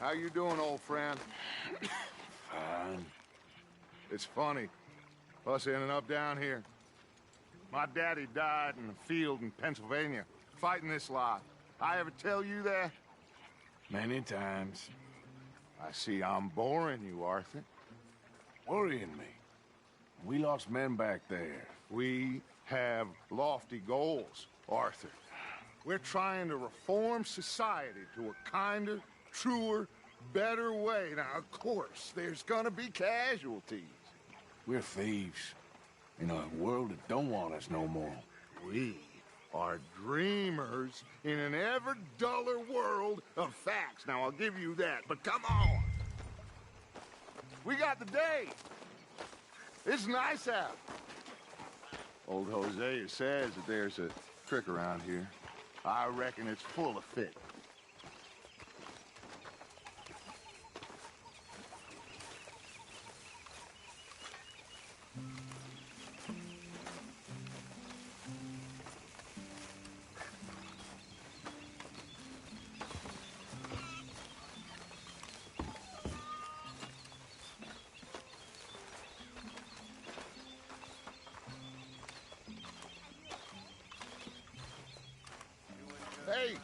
How you doing, old friend? Fine. It's funny, us ending up down here. My daddy died in a field in Pennsylvania, fighting this lot. I ever tell you that? Many times. I see I'm boring you, Arthur. Worrying me. We lost men back there. We have lofty goals, Arthur. We're trying to reform society to a kinder, truer, better way. Now, of course, there's gonna be casualties. We're thieves. In a world that don't want us no more. We are dreamers in an ever duller world of facts. Now, I'll give you that, but come on. We got the day. It's nice out. Old Hosea says that there's a creek around here. I reckon it's full of fish. Hey,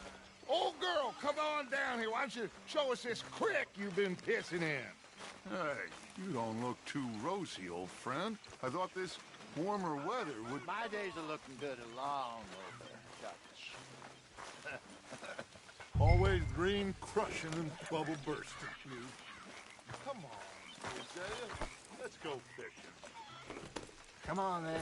old girl, come on down here. Why don't you show us this creek you've been pissing in? Hey, you don't look too rosy, old friend. I thought this warmer weather would... My days are looking good along over, Dutch. Always green crushing and bubble bursting, you. Come on, Hosea. Let's go fishing. Come on, then.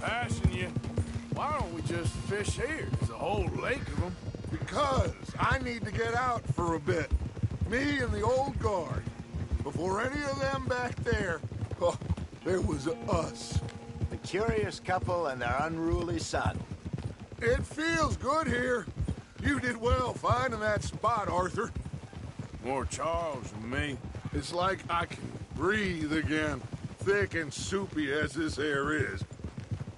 Passing you. Why don't we just fish here? There's a whole lake of them. Because I need to get out for a bit. Me and the old guard. Before any of them back there, oh, there was us. The curious couple and their unruly son. It feels good here. You did well finding that spot, Arthur. More Charles than me. It's like I can breathe again, thick and soupy as this air is.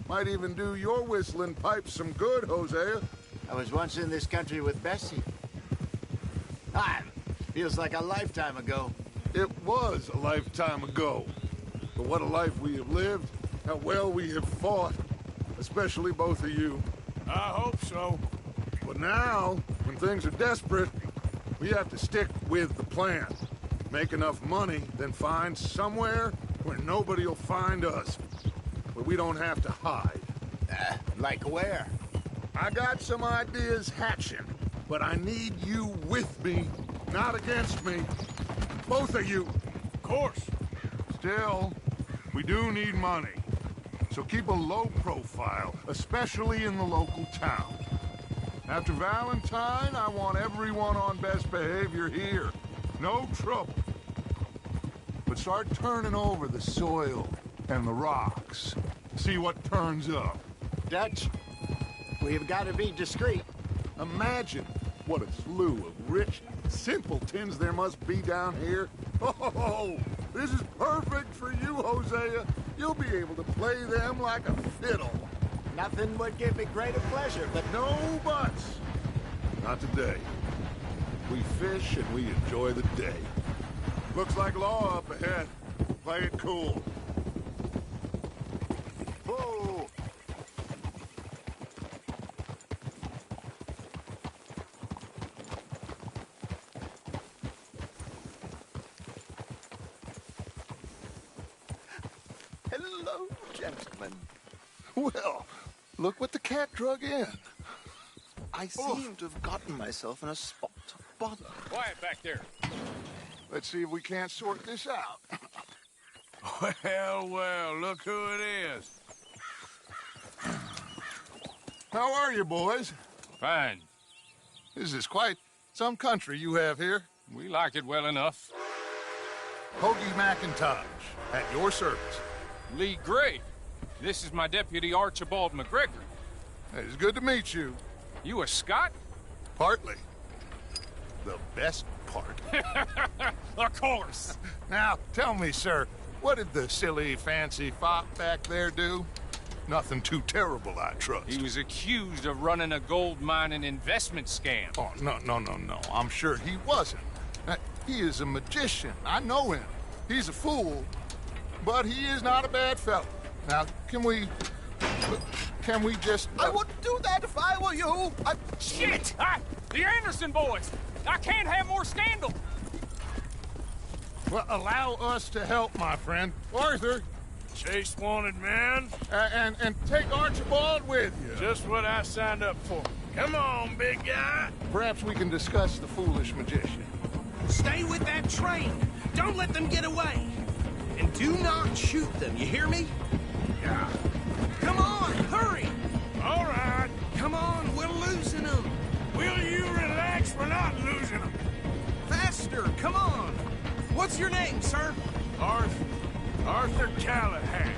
Might even do your whistling pipes some good, Hosea. I was once in this country with Bessie. Feels like a lifetime ago. It was a lifetime ago. But what a life we have lived, how well we have fought. Especially both of you. I hope so. But now, when things are desperate, we have to stick with the plan. Make enough money, then find somewhere where nobody will find us. Where we don't have to hide. Like where? I got some ideas hatching, but I need you with me, not against me. Both of you. Of course. Still, we do need money. So keep a low profile, especially in the local town. After Valentine, I want everyone on best behavior here. No trouble. But start turning over the soil and the rocks. See what turns up. Dutch, we've got to be discreet. Imagine what a slew of rich simpletons there must be down here. Oh, this is perfect for you, Hosea. You'll be able to play them like a fiddle. Nothing would give me greater pleasure, but No buts. Not today. We fish and we enjoy the day. Looks like law up ahead. Play it cool. whoa! Hello, gentlemen. Well, look what the cat drug in. I seem to have gotten myself in a spot of bother. Quiet back there. Let's see if we can't sort this out. Well, well, look who it is. How are you, boys? Fine. This is quite some country you have here. We like it well enough. Hoagie McIntosh, at your service. Lee Gray. This is my deputy, Archibald McGregor. It's good to meet you. You a Scot? Partly. The best part. Of course. Now, tell me, sir, what did the silly, fancy fop back there do? Nothing too terrible, I trust. He was accused of running a gold mining investment scam. Oh, no. I'm sure he wasn't. He is a magician. I know him. He's a fool, but he is not a bad fellow. Now, can we just... I wouldn't do that if I were you. Shit! The Anderson boys! I can't have more scandal! Well, allow us to help, my friend. Arthur, Chase wanted man. and take Archibald with you. Just what I signed up for. Come on, big guy. Perhaps we can discuss the foolish magician. Stay with that train. Don't let them get away. And do not shoot them, you hear me? Yeah. Come on, hurry! All right. Come on, we're losing them. Will you relax? We're not losing them. Faster, come on. What's your name, sir? Arthur Callahan.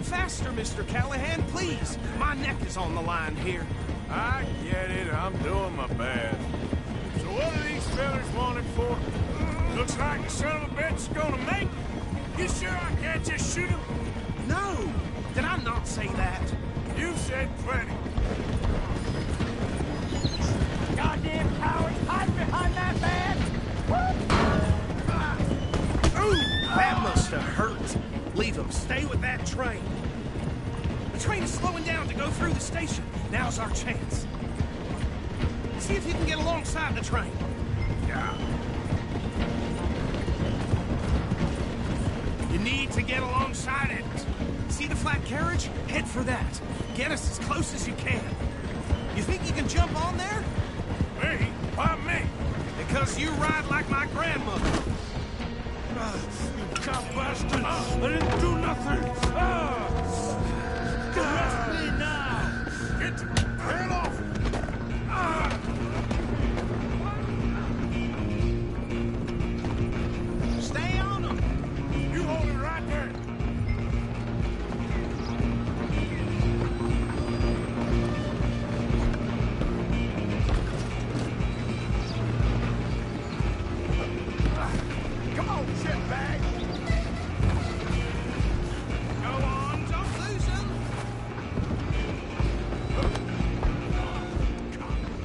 Faster, Mr. Callahan, please. My neck is on the line here. I get it. I'm doing my best. So what are these fellas wanted for? Looks like the son of a bitch is gonna make it. You sure I can't just shoot him? No, did I not say that? You said plenty. Goddamn cowards! Hide behind that man! Ooh, that must have hurt. Leave them. Stay with that train. The train is slowing down to go through the station. Now's our chance. See if you can get alongside the train. Yeah. You need to get alongside it. See the flat carriage? Head for that. Get us as close as you can. You think you can jump on there? Me? Why me? Because you ride like my grandmother. You cop bastard! I didn't do nothing! Arrest me now! Get the hell off! Stay on them! You hold it right there! Come on, shitbag. Go on, don't lose them!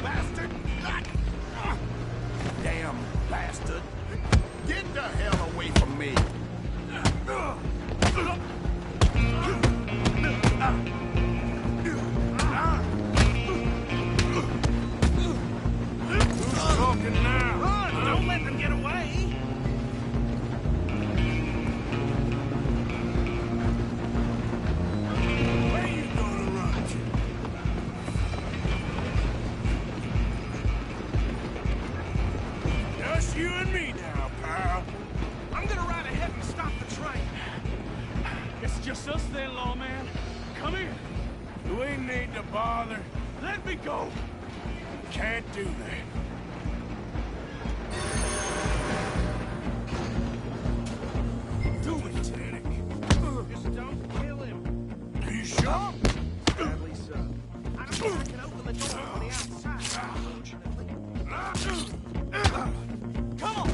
Bastard! Damn bastard. Get the hell away from me. Who's talking now? Run! Don't let them get away! Where you gonna run to? Just you and me now, pal. I'm gonna ride ahead and stop the train. It's just us then, lawman. Come here. Do we need to bother? Let me go. Can't do that. Do it, Titanic. Just don't kill him. Are you sure? Sadly so. I don't think I can open the door from the outside, unfortunately. Come on.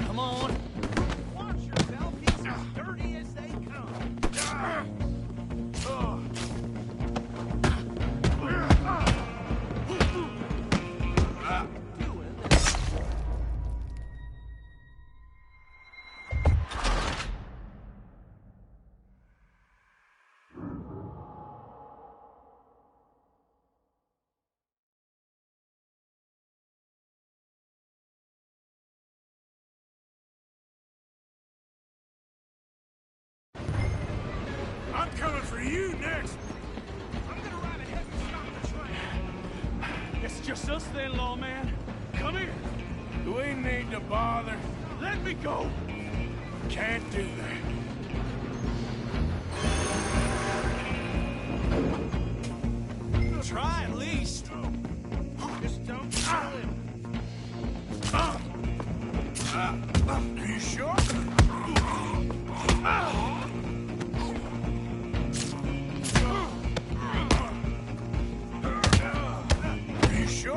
Come on. Watch yourself. He's as dirty as they come. I'm coming for you next. I'm gonna ride ahead and stop the train. It's just us then, lawman. Come here. Do we need to bother? Let me go. Can't do that. Try at least. Just don't kill him. Are you sure? Are you sure?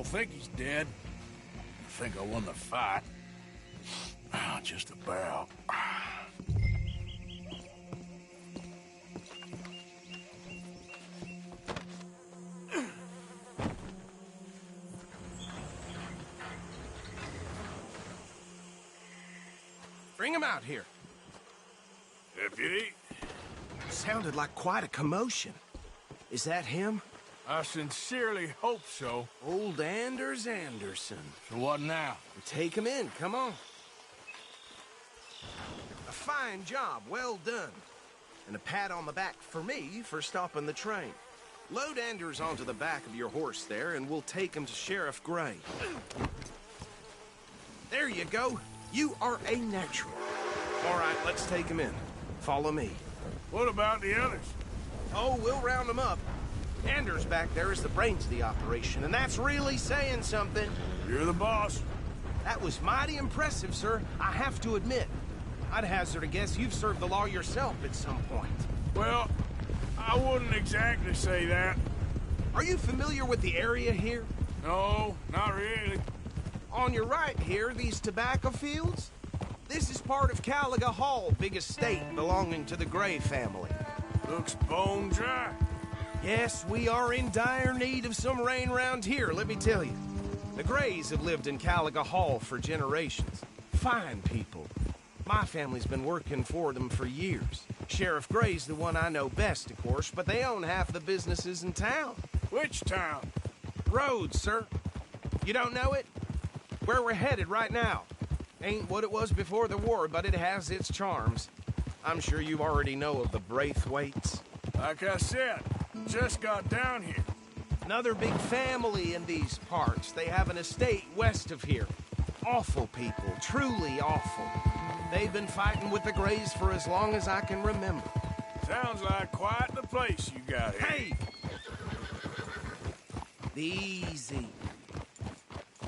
think he's dead. I think I won the fight. Just about. Bring him out here. Deputy, Sounded like quite a commotion. Is that him? I sincerely hope so. Old Anders Anderson. So what now? Take him in, come on. A fine job, well done. And a pat on the back for me for stopping the train. Load Anders onto the back of your horse there, and we'll take him to Sheriff Gray. There you go. You are a natural. All right, let's take him in. Follow me. What about the others? Oh, we'll round them up. Anders back there is the brains of the operation, and that's really saying something. You're the boss. That was mighty impressive, sir. I have to admit. I'd hazard a guess you've served the law yourself at some point. Well, I wouldn't exactly say that. Are you familiar with the area here? No, not really. On your right here, these tobacco fields? This is part of Caliga Hall, big estate belonging to the Gray family. Looks bone dry. Yes, we are in dire need of some rain round here, let me tell you. The Grays have lived in Caliga Hall for generations. Fine people. My family's been working for them for years. Sheriff Gray's the one I know best, of course, but they own half the businesses in town. Which town? Rhodes, sir. You don't know it? Where we're headed right now. Ain't what it was before the war, but it has its charms. I'm sure you already know of the Braithwaites. Like I said, just got down here. Another big family in these parts. They have an estate west of here. Awful people, truly awful. They've been fighting with the Grays for as long as I can remember. Sounds like quite the place you got here. Hey! Easy.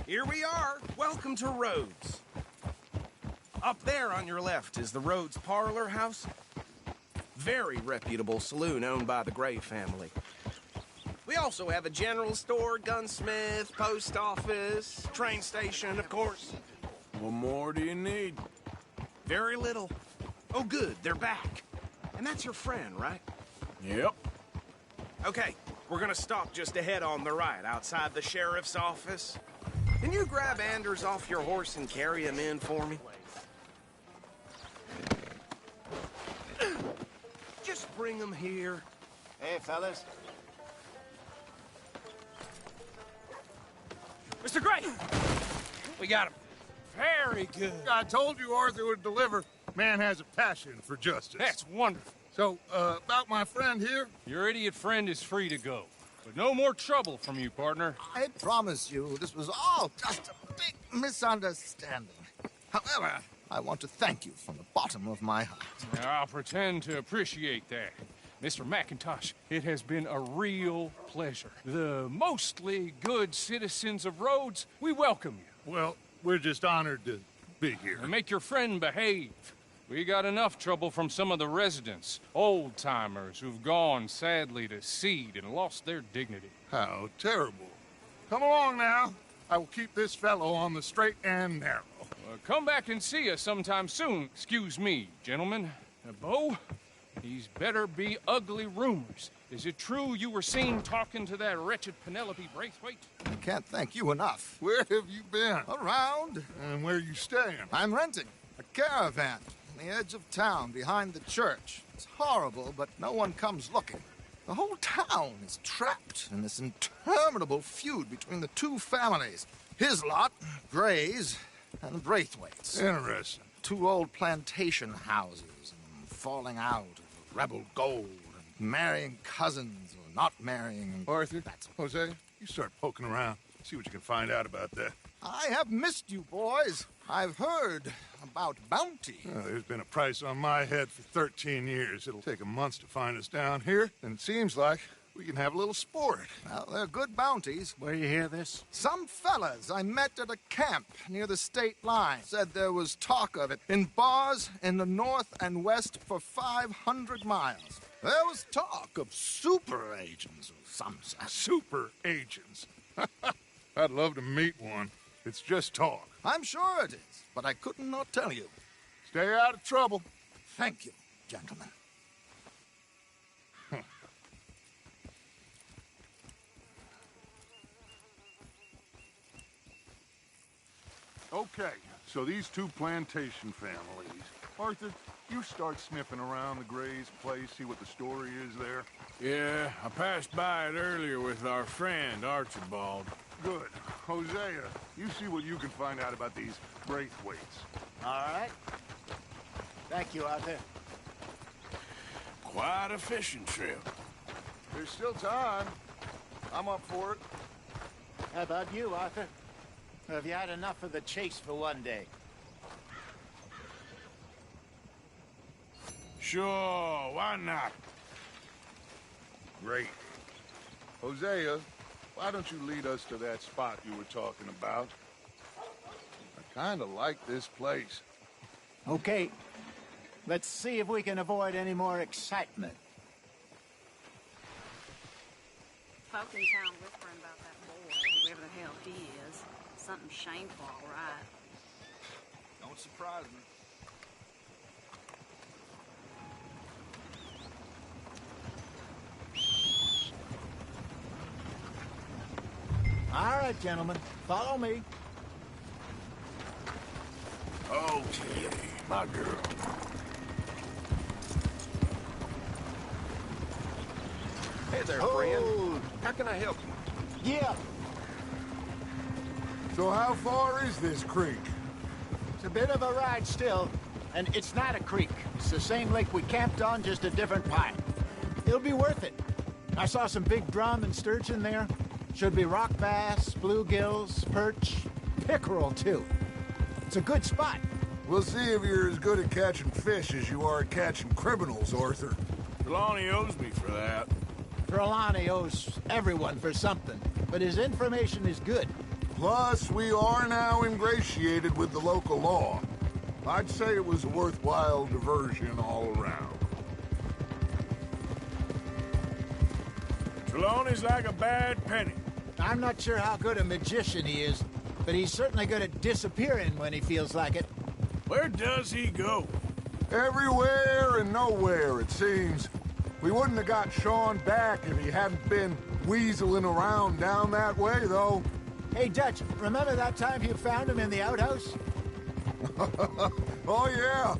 Here we are. Welcome to Rhodes. Up there on your left is the Rhodes Parlor House. Very reputable saloon owned by the Gray family. We also have a general store, gunsmith, post office, train station, of course. What more do you need? Very little. Oh, good, they're back. And that's your friend, right? Yep. Okay, we're gonna stop just ahead on the right, outside the sheriff's office. Can you grab Anders off your horse and carry him in for me? Just bring him here. Hey, fellas. Mr. Gray! We got him. Very good. I told you Arthur would deliver. Man has a passion for justice. That's wonderful. So, about my friend here? Your idiot friend is free to go. But no more trouble from you, partner. I promise you, this was all just a big misunderstanding. However, I want to thank you from the bottom of my heart. I'll pretend to appreciate that. Mr. McIntosh, it has been a real pleasure. The mostly good citizens of Rhodes, we welcome you. Well, we're just honored to be here. And make your friend behave. We got enough trouble from some of the residents, old-timers who've gone, sadly, to seed and lost their dignity. How terrible. Come along now. I will keep this fellow on the straight and narrow. Come back and see us sometime soon. Excuse me, gentlemen. Bo, these better be ugly rumors. Is it true you were seen talking to that wretched Penelope Braithwaite? I can't thank you enough. Where have you been? Around. And where you staying? I'm renting a caravan on the edge of town behind the church. It's horrible, but no one comes looking. The whole town is trapped in this interminable feud between the two families. His lot, Gray's, and Braithwaite's. Interesting. Two old plantation houses, and falling out of rebel gold, and marrying cousins or not marrying. Arthur, Jose, you start poking around. See what you can find out about that. I have missed you, boys. I've heard about bounty. There's been a price on my head for 13 years. It'll take a month to find us down here, and it seems like we can have a little sport. Well, they're good bounties. Where you hear this? Some fellas I met at a camp near the state line said there was talk of it in bars in the north and west for 500 miles. There was talk of super agents of some sort. Super agents. I'd love to meet one. It's just talk. I'm sure it is, but I couldn't not tell you. Stay out of trouble. Thank you, gentlemen. Okay, so these two plantation families. Arthur, you start sniffing around the Gray's place, see what the story is there. Yeah, I passed by it earlier with our friend, Archibald. Good. Hosea, you see what you can find out about these Braithwaites. All right. Thank you, Arthur. Quite a fishing trip. There's still time. I'm up for it. How about you, Arthur? Have you had enough of the chase for one day? Sure, why not? Great. Hosea, why don't you lead us to that spot you were talking about? I kind of like this place. Okay. Let's see if we can avoid any more excitement. Folk in town whispering about that boy, whoever the hell he is. Something shameful, all right. Don't surprise me. All right, gentlemen. Follow me. Okay, my girl. Hey there, friend. How can I help you? Yeah. So how far is this creek? It's a bit of a ride still, and it's not a creek. It's the same lake we camped on, just a different pipe. It'll be worth it. I saw some big drum and sturgeon there. Should be rock bass, bluegills, perch, pickerel, too. It's a good spot. We'll see if you're as good at catching fish as you are at catching criminals, Arthur. Trelawney owes me for that. Trelawney owes everyone for something, but his information is good. Plus, we are now ingratiated with the local law. I'd say it was a worthwhile diversion all around. Trelawney's like a bad penny. I'm not sure how good a magician he is, but he's certainly good at disappearing when he feels like it. Where does he go? Everywhere and nowhere, it seems. We wouldn't have got Sean back if he hadn't been weaseling around down that way, though. Hey, Dutch, remember that time you found him in the outhouse? Oh, yeah.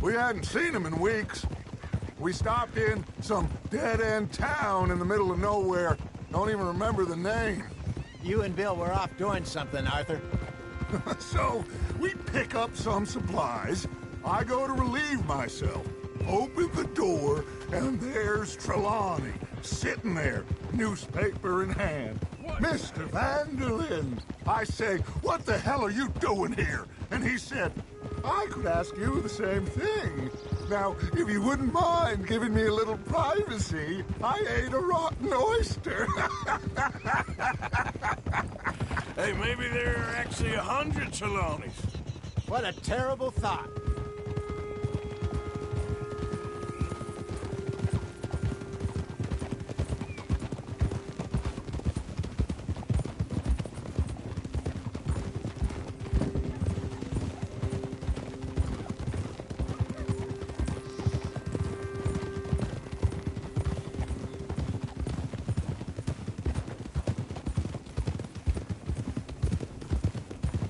We hadn't seen him in weeks. We stopped in some dead-end town in the middle of nowhere. Don't even remember the name. You and Bill were off doing something, Arthur. So, we pick up some supplies. I go to relieve myself. Open the door, and there's Trelawney, sitting there, newspaper in hand. Mr. Vanderlyn! I say, what the hell are you doing here? And he said, I could ask you the same thing. Now, if you wouldn't mind giving me a little privacy, I ate a rotten oyster. Hey, maybe there are actually 100 Trelawneys. What a terrible thought.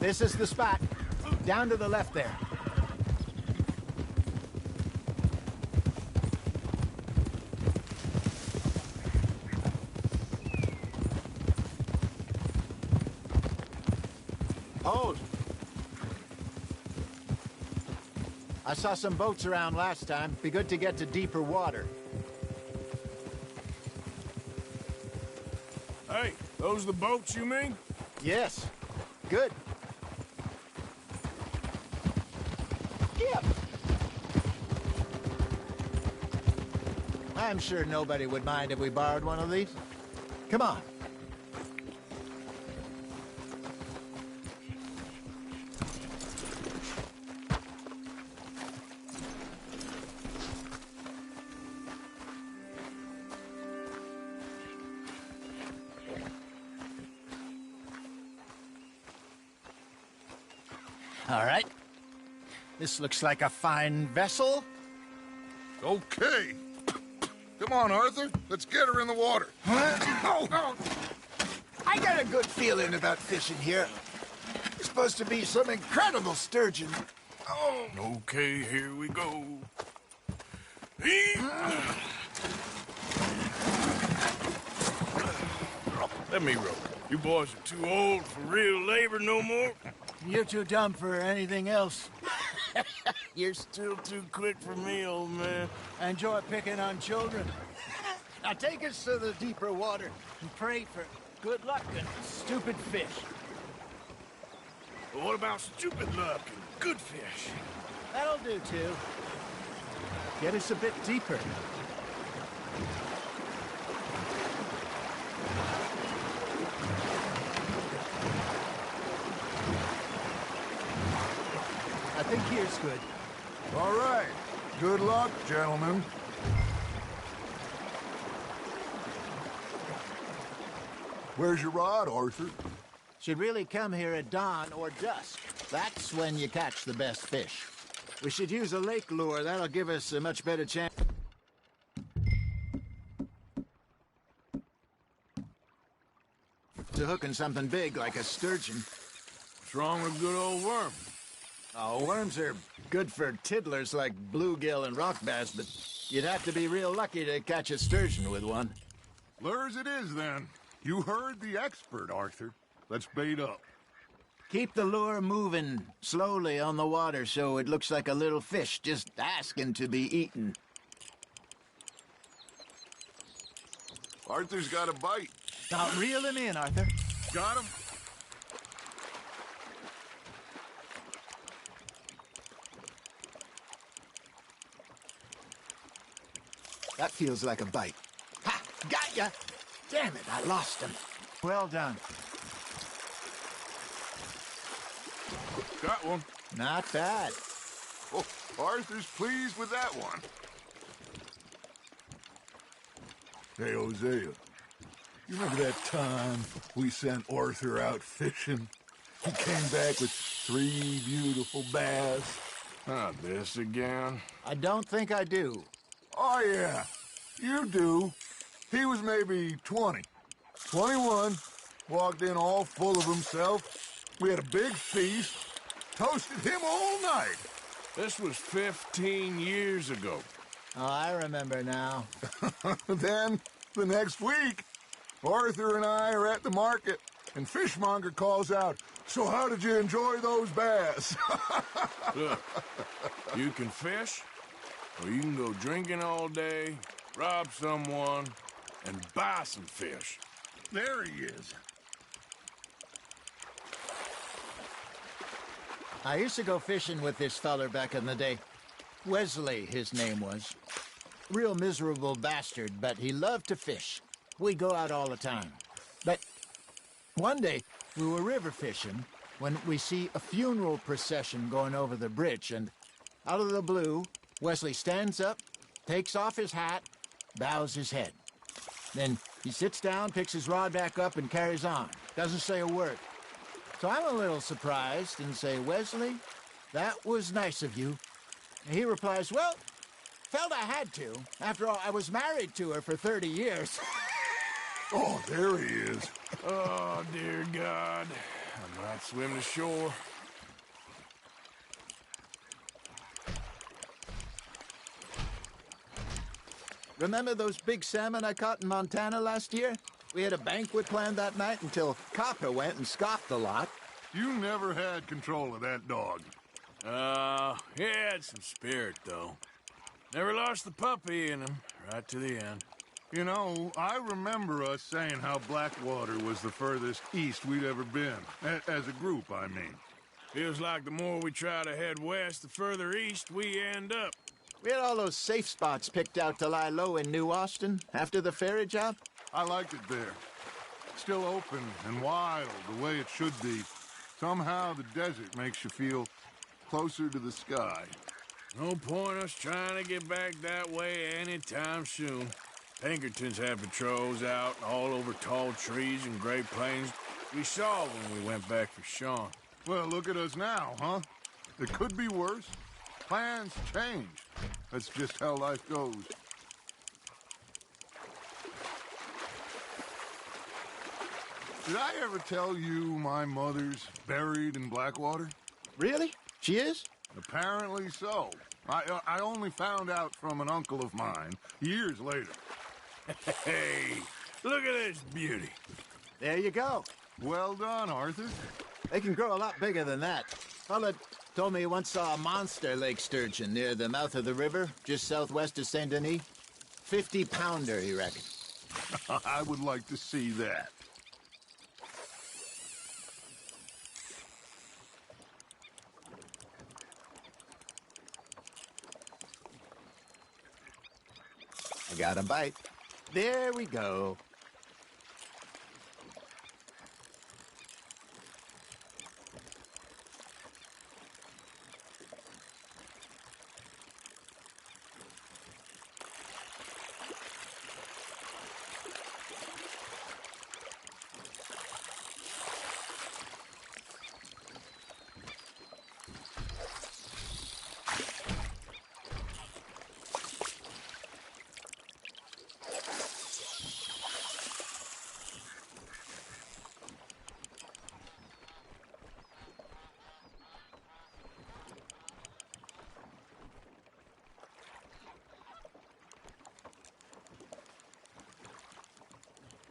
This is the spot. Down to the left there. Hold. I saw some boats around last time. Be good to get to deeper water. Hey, those the boats you mean? Yes. Good. Yep. I'm sure nobody would mind if we borrowed one of these. Come on. All right. This looks like a fine vessel. Okay. Come on, Arthur. Let's get her in the water. Oh. I got a good feeling about fishing here. It's supposed to be some incredible sturgeon. Oh. Okay, here we go. Let me row. You boys are too old for real labor no more. You're too dumb for anything else. You're still too quick for me, old man. I enjoy picking on children. Now take us to the deeper water and pray for good luck and stupid fish. But what about stupid luck and good fish? That'll do, too. Get us a bit deeper. I think here's good. All right. Good luck, gentlemen. Where's your rod, Arthur? Should really come here at dawn or dusk. That's when you catch the best fish. We should use a lake lure. That'll give us a much better chance. To hooking something big like a sturgeon. What's wrong with good old worm? Oh, worms are good for tiddlers like bluegill and rock bass, but you'd have to be real lucky to catch a sturgeon with one. Lures it is, then. You heard the expert, Arthur. Let's bait up. Keep the lure moving slowly on the water so it looks like a little fish just asking to be eaten. Arthur's got a bite. Now reel him in, Arthur. Got him? That feels like a bite. Ha! Got ya! Damn it, I lost him. Well done. Got one. Not bad. Oh, Arthur's pleased with that one. Hey, Hosea. You remember that time we sent Arthur out fishing? He came back with 3 beautiful bass. Not this again. I don't think I do. Oh, yeah. You do. He was maybe 20. 21. Walked in all full of himself. We had a big feast. Toasted him all night. This was 15 years ago. Oh, I remember now. Then, the next week, Arthur and I are at the market, and Fishmonger calls out, "So how did you enjoy those bass?" Look, you can fish, or you can go drinking all day, rob someone, and buy some fish. There he is. I used to go fishing with this feller back in the day. Wesley, his name was. Real miserable bastard, but he loved to fish. We'd go out all the time. But one day, we were river fishing when we see a funeral procession going over the bridge, and out of the blue, Wesley stands up, takes off his hat, bows his head. Then he sits down, picks his rod back up, and carries on. Doesn't say a word. So I'm a little surprised and say, "Wesley, that was nice of you." And he replies, "Well, felt I had to. After all, I was married to her for 30 years. Oh, there he is. Oh, dear God. I might swim to shore. Remember those big salmon I caught in Montana last year? We had a banquet planned that night until Copper went and scoffed a lot. You never had control of that dog. He had some spirit, though. Never lost the puppy in him, right to the end. You know, I remember us saying how Blackwater was the furthest east we'd ever been. As a group, I mean. Feels like the more we try to head west, the further east we end up. We had all those safe spots picked out to lie low in New Austin after the ferry job. I liked it there. Still open and wild, the way it should be. Somehow the desert makes you feel closer to the sky. No point us trying to get back that way anytime soon. Pinkertons had patrols out all over tall trees and Great Plains. We saw when we went back for Sean. Well, look at us now, huh? It could be worse. Plans change. That's just how life goes. Did I ever tell you my mother's buried in Blackwater? Really? She is? Apparently so. I only found out from an uncle of mine years later. Hey, look at this beauty. There you go. Well done, Arthur. They can grow a lot bigger than that. Fella told me he once saw a monster lake sturgeon near the mouth of the river, just southwest of Saint Denis. 50-pounder, he reckoned. I would like to see that. I got a bite. There we go.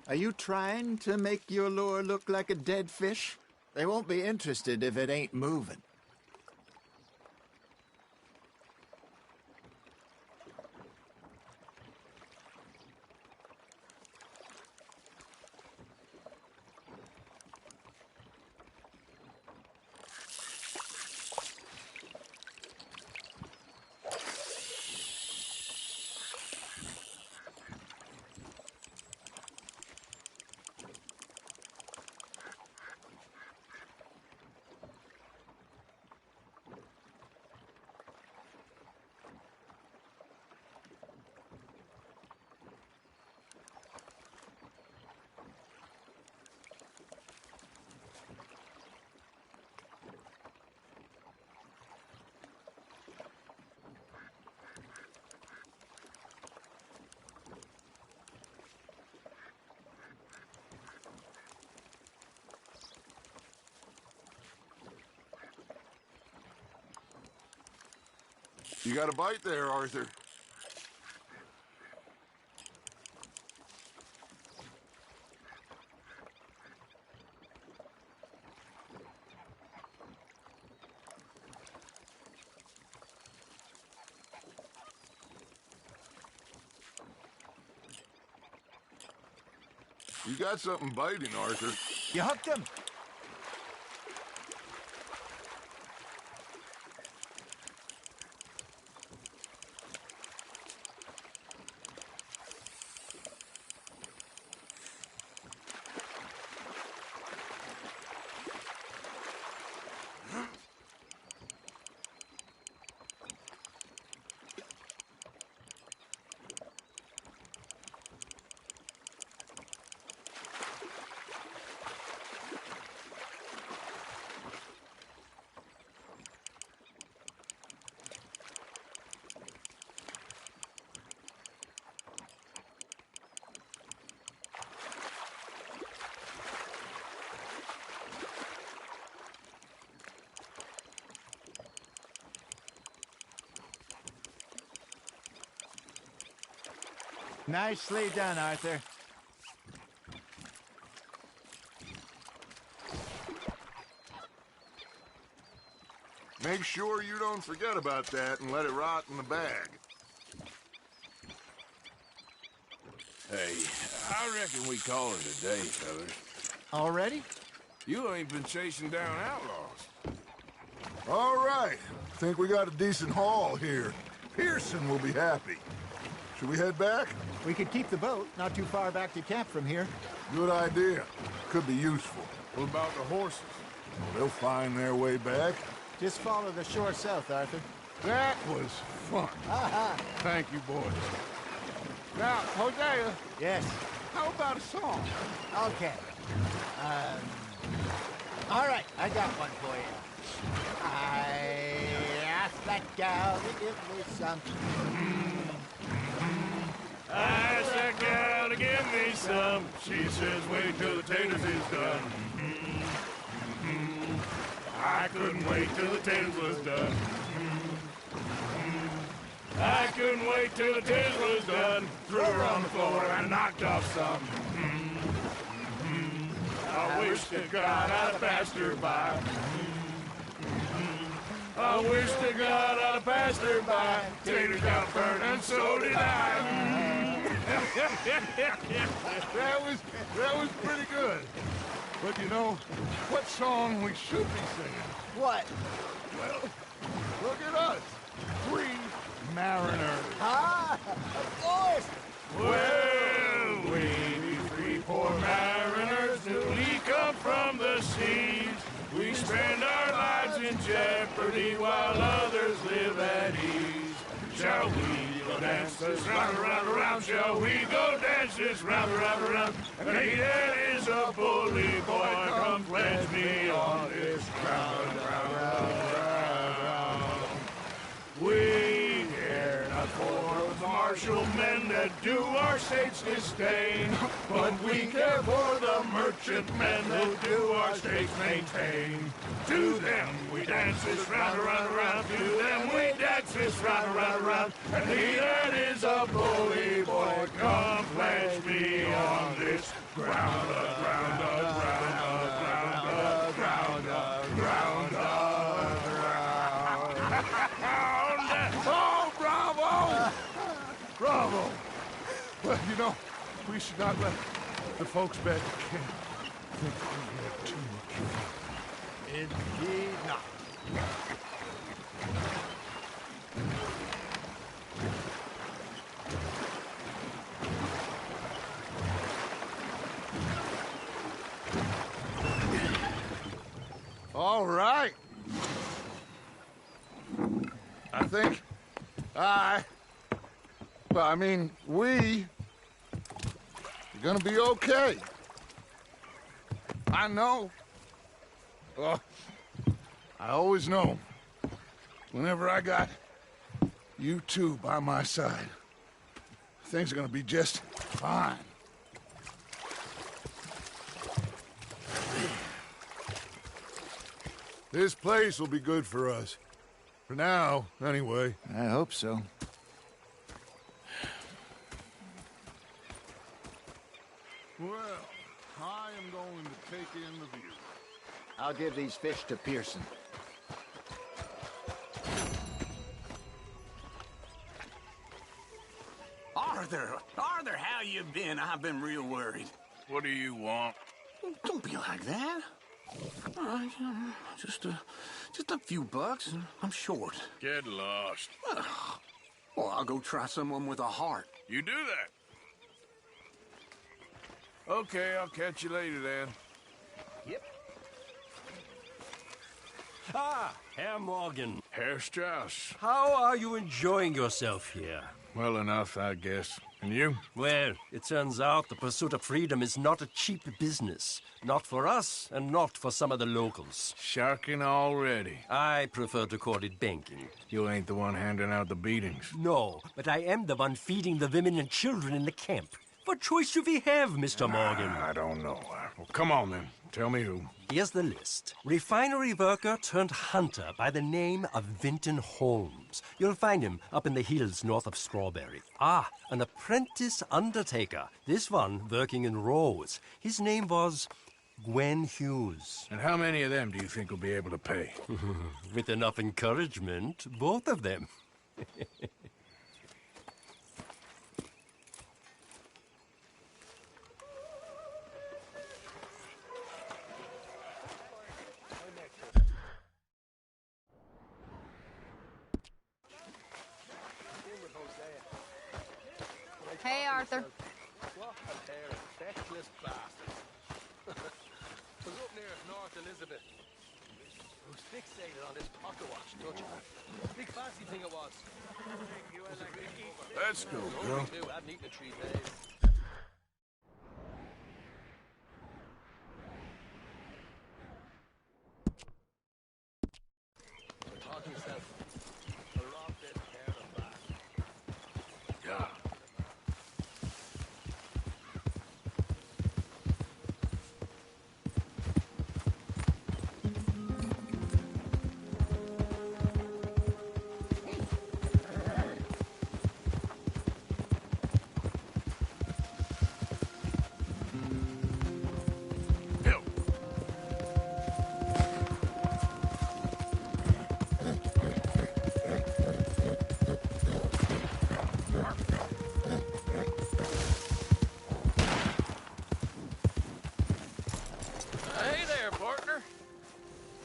Are you trying to make your lure look like a dead fish? They won't be interested if it ain't moving. You got a bite there, Arthur. You got something biting, Arthur. You hooked him. Nicely done, Arthur. Make sure you don't forget about that and let it rot in the bag. Hey, I reckon we call it a day, fellas. Already? You ain't been chasing down outlaws. All right. Think we got a decent haul here. Pearson will be happy. Should we head back? We could keep the boat not too far back to camp from here. Good idea. Could be useful. What about the horses? They'll find their way back. Just follow the shore south, Arthur. That was fun. Aha! Thank you, boys. Now, Hosea, Yes. how about a song? Okay. All right, I got one for you. I that gal to give me some. Ask that gal to give me some. She says, wait till the taters is done. I couldn't wait till the taters was done. I couldn't wait till the taters was done. Threw her on the floor and knocked off some. I wish to God I'd have passed her by. I wish to God I'd have passed her by. Taters got burned and so did I. That was pretty good. But you know, what song we should be singing? What? Well, look at us. 3 mariners. Ah, of course. Well, we 3 poor mariners newly come from the seas. We spend our lives in jeopardy while others live at ease. Shall we go dance this round, around, around? Shall we go dance this round, around, around? And he that is a bully boy, come pledge me on this ground, round, round, round. We care not for the martial men that do our state's disdain, but we care for the merchant men that do our state's maintain. To them we dance this round, around, around. To them we dance this round, around, around. And he that is a bully boy, come pledge me on this ground, ground, ground, ground, ground, ground, ground. Oh, bravo! Bravo! Well, you know, we should not let the folks back at camp think we have too much fun. Indeed not. All right. I think we are gonna be okay. I know. Well, I always know. Whenever I got you two by my side, things are gonna be just fine. This place will be good for us. For now, anyway. I hope so. Well, I am going to take in the view. I'll give these fish to Pearson. Arthur, how you been? I've been real worried. What do you want? Don't be like that. All right, just a few bucks, and I'm short. Get lost. Well, I'll go try someone with a heart. You do that. Okay, I'll catch you later then. Yep. Ah, Herr Morgan. Herr Strauss. How are you enjoying yourself here? Well enough, I guess. And you? Well, it turns out the pursuit of freedom is not a cheap business. Not for us, and not for some of the locals. Sharking already. I prefer to call it banking. You ain't the one handing out the beatings. No, but I am the one feeding the women and children in the camp. What choice do we have, Mr. Morgan? I don't know. Well, come on then. Tell me who. Here's the list. Refinery worker turned hunter by the name of Vinton Holmes. You'll find him up in the hills north of Strawberry. Ah, an apprentice undertaker. This one working in Rose. His name was Gwen Hughes. And how many of them do you think will be able to pay? With enough encouragement, both of them. Hey, Arthur. What a pair of feckless bastards. Was up near North Elizabeth. Who's fixated on this pocket watch, don't you? Big fancy thing it was. Let's go, girl. I haven't eaten in 3 days. Talking yourself.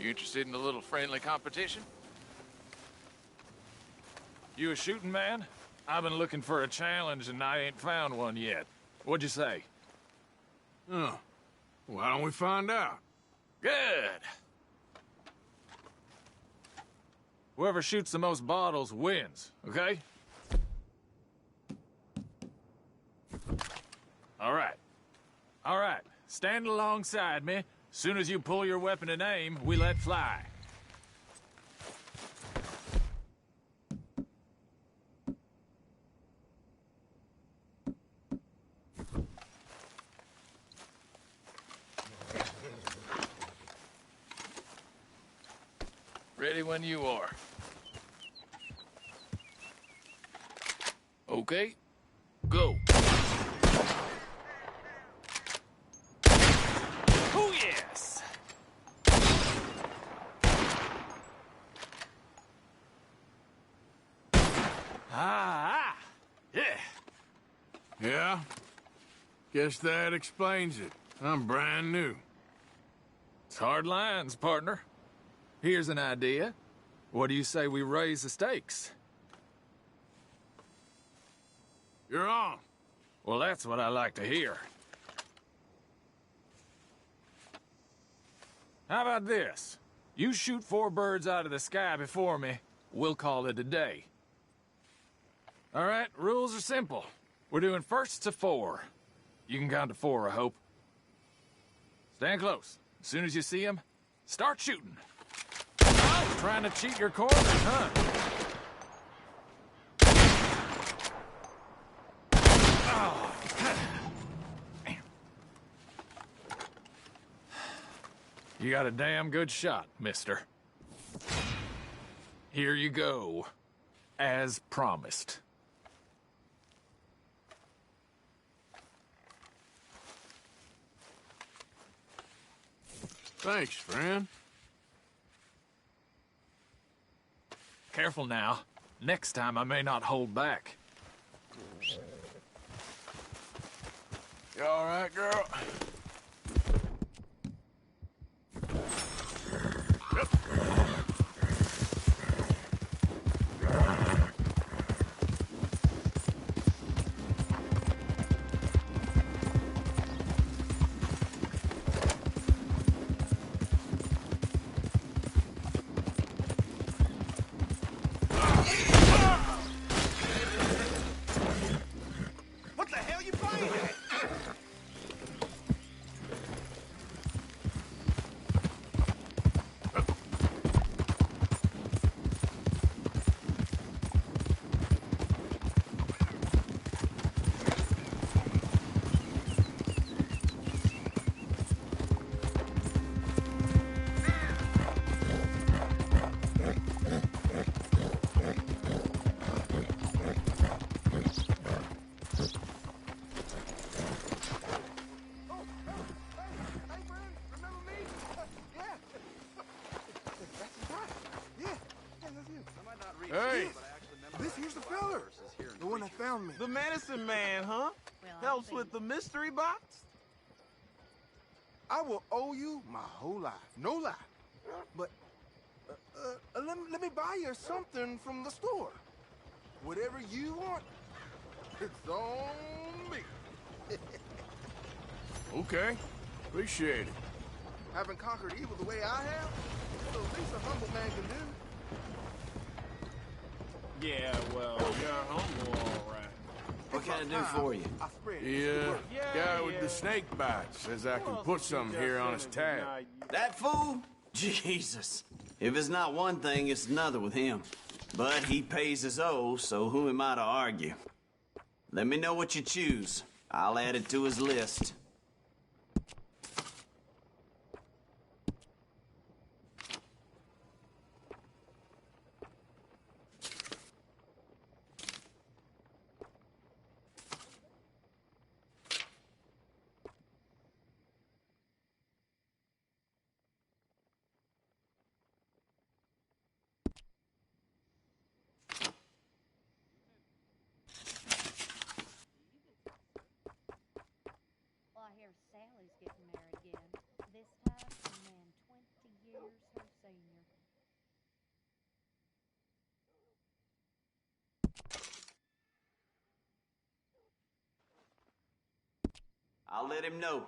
You interested in a little friendly competition? You a shooting man? I've been looking for a challenge and I ain't found one yet. What'd you say? Oh, why don't we find out? Good! Whoever shoots the most bottles wins, okay? All right. All right. Stand alongside me. Soon as you pull your weapon and aim, we let fly. Ready when you are. Okay, go. Oh, yes! Ah! Yeah! Yeah? Guess that explains it. I'm brand new. It's hard lines, partner. Here's an idea. What do you say we raise the stakes? You're on. Well, that's what I like to hear. How about this? You shoot 4 birds out of the sky before me, we'll call it a day. All right, rules are simple. We're doing first to 4. You can count to 4, I hope. Stand close. As soon as you see him, start shooting. Oh, trying to cheat your corners, huh? Oh. You got a damn good shot, mister. Here you go. As promised. Thanks, friend. Careful now. Next time I may not hold back. You all right, girl? What the hell you playing at? Hey! This here's the fella. The one that found me. The medicine man, huh? Helps with the mystery box? I will owe you my whole life. No lie. But, let me buy you something from the store. Whatever you want, it's on me. Okay. Appreciate it. Having conquered evil the way I have, it's the least a humble man can do. Yeah, well, you're humble, all right. What can I do for you? I spread The Yeah, guy with yeah. the snake bite says I can put something here on his tab. That fool? Jesus. If it's not one thing, it's another with him. But he pays his owe, so who am I to argue? Let me know what you choose. I'll add it to his list. I'll let him know.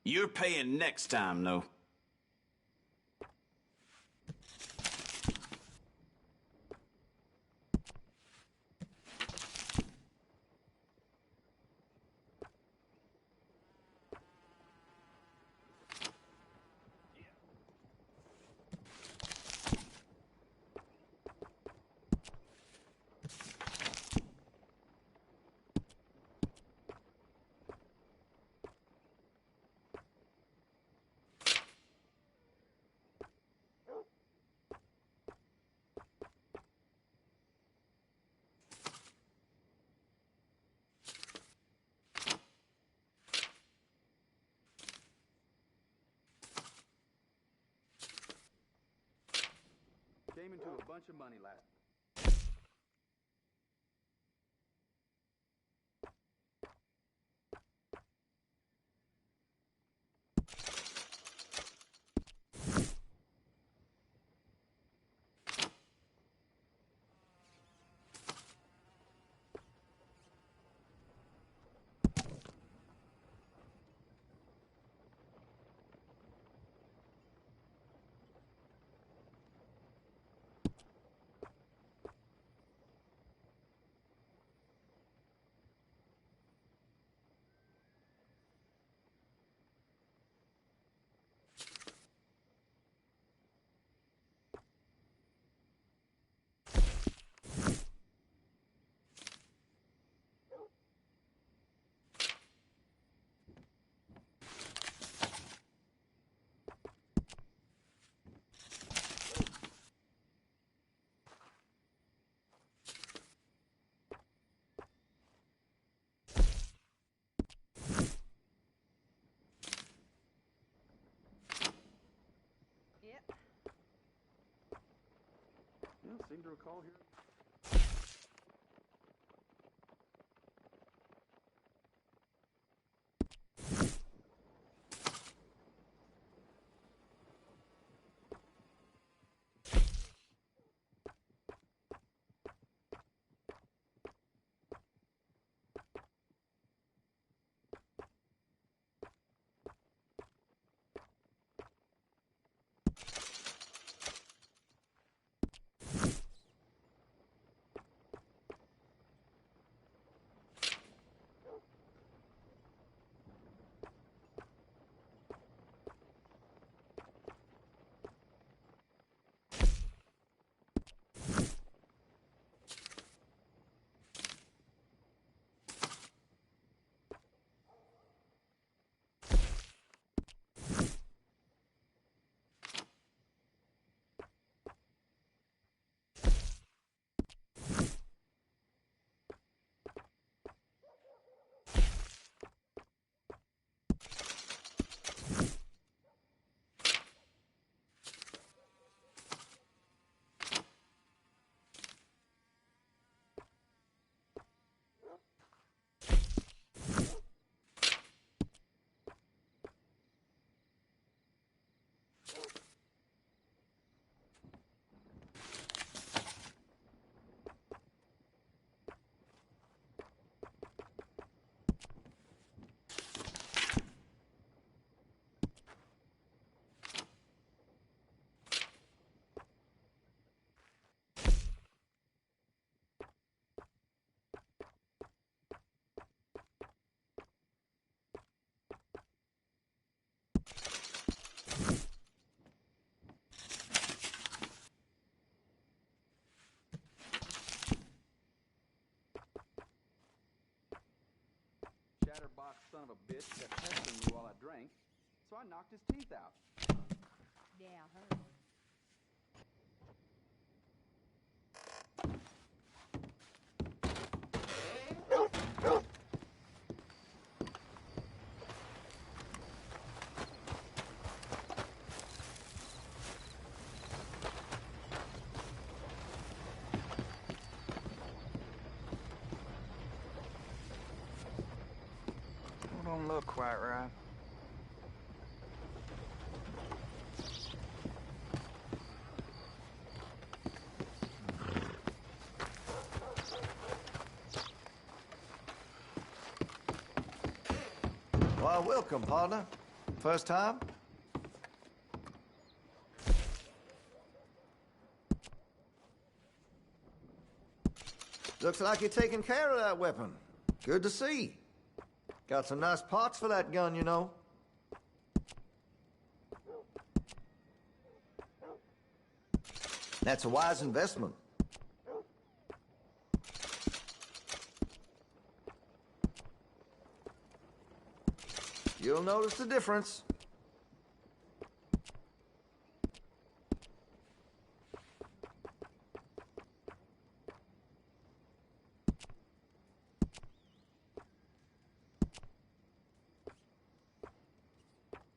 You're paying next time, though. Came into a bunch of money last. Yeah, seem to recall here. Chatterbox son of a bitch kept pestering me while I drank, so I knocked his teeth out. Yeah, I heard. Don't look quite right. Why, welcome, partner. First time? Looks like you're taking care of that weapon. Good to see. Got some nice parts for that gun, you know. That's a wise investment. You'll notice the difference.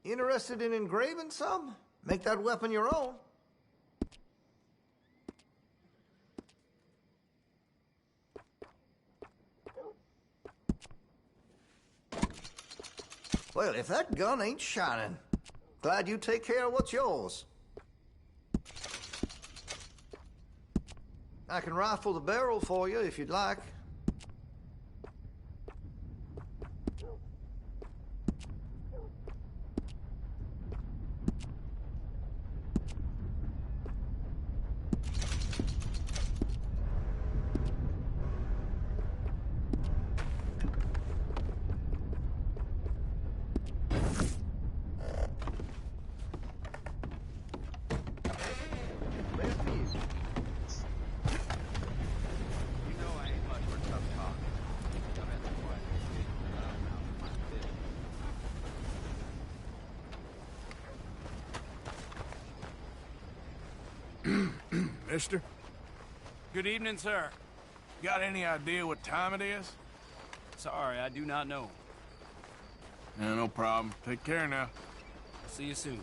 Interested in engraving some? Make that weapon your own. Well, if that gun ain't shining, glad you take care of what's yours. I can rifle the barrel for you if you'd like. Mister? Good evening, sir. Got any idea what time it is? Sorry, I do not know. Yeah, no problem. Take care now. See you soon.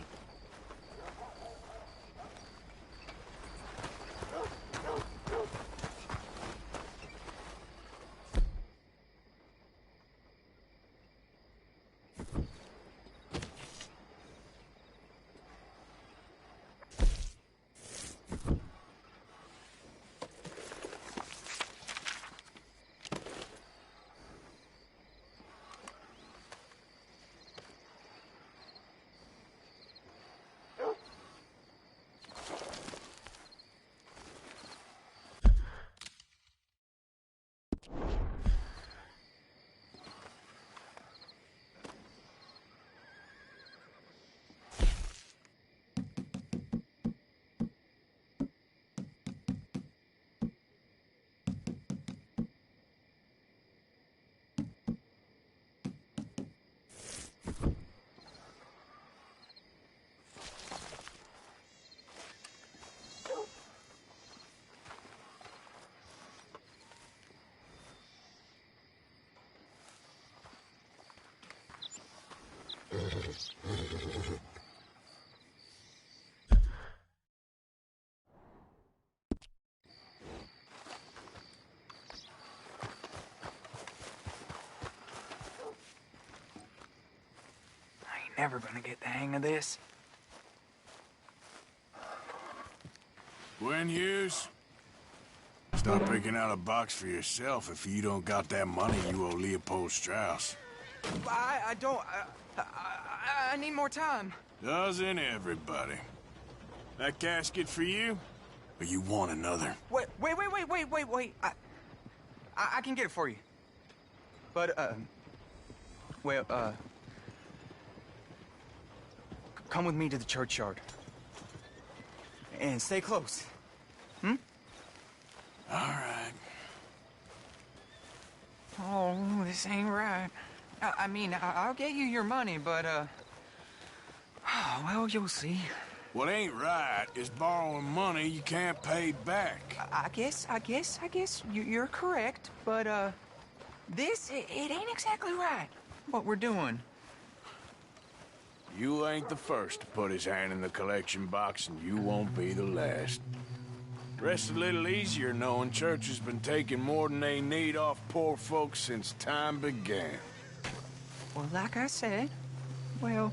Never gonna get the hang of this. Gwen Hughes? Stop picking out a box for yourself if you don't got that money you owe Leopold Strauss. I don't... I need more time. Doesn't everybody? That casket for you? Or you want another? Wait. I can get it for you. But, come with me to the churchyard. And stay close. Hmm? All right. Oh, this ain't right. I mean, I'll get you your money, but, well, you'll see. What ain't right is borrowing money you can't pay back. I guess you're correct, but, it ain't exactly right, what we're doing. You ain't the first to put his hand in the collection box, and you won't be the last. Rest a little easier knowing church has been taking more than they need off poor folks since time began. Well, like I said, well,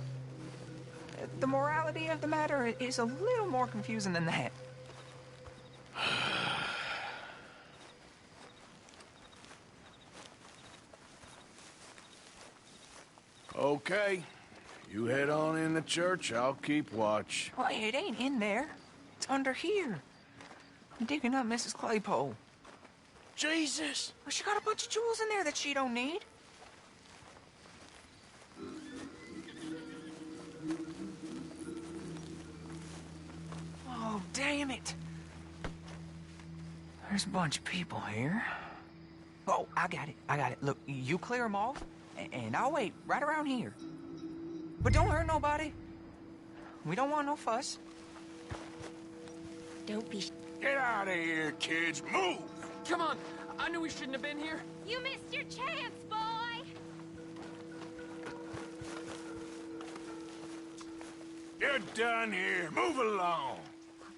the morality of the matter is a little more confusing than that. Okay. You head on in the church, I'll keep watch. Well, it ain't in there. It's under here. I'm digging up Mrs. Claypole. Jesus! Well, she got a bunch of jewels in there that she don't need. Oh, damn it. There's a bunch of people here. Oh, I got it. Look, you clear them off, and I'll wait right around here. But don't hurt nobody. We don't want no fuss. Don't be... Get out of here, kids. Move! Come on. I knew we shouldn't have been here. You missed your chance, boy! You're done here. Move along.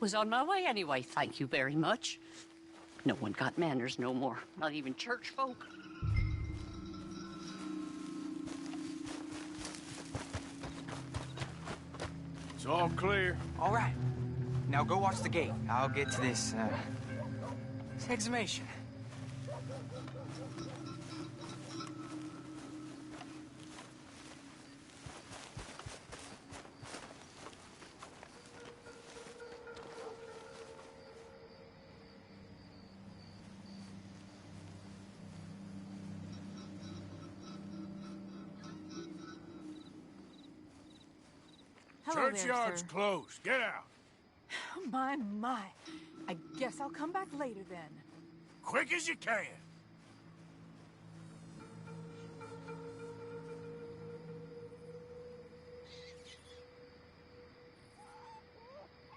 Was on my way anyway, thank you very much. No one got manners no more, not even church folk. It's all clear. All right. Now go watch the gate. I'll get to this exhumation. Hello there, Churchyard's sir. closed. Get out. My. I guess I'll come back later then. Quick as you can.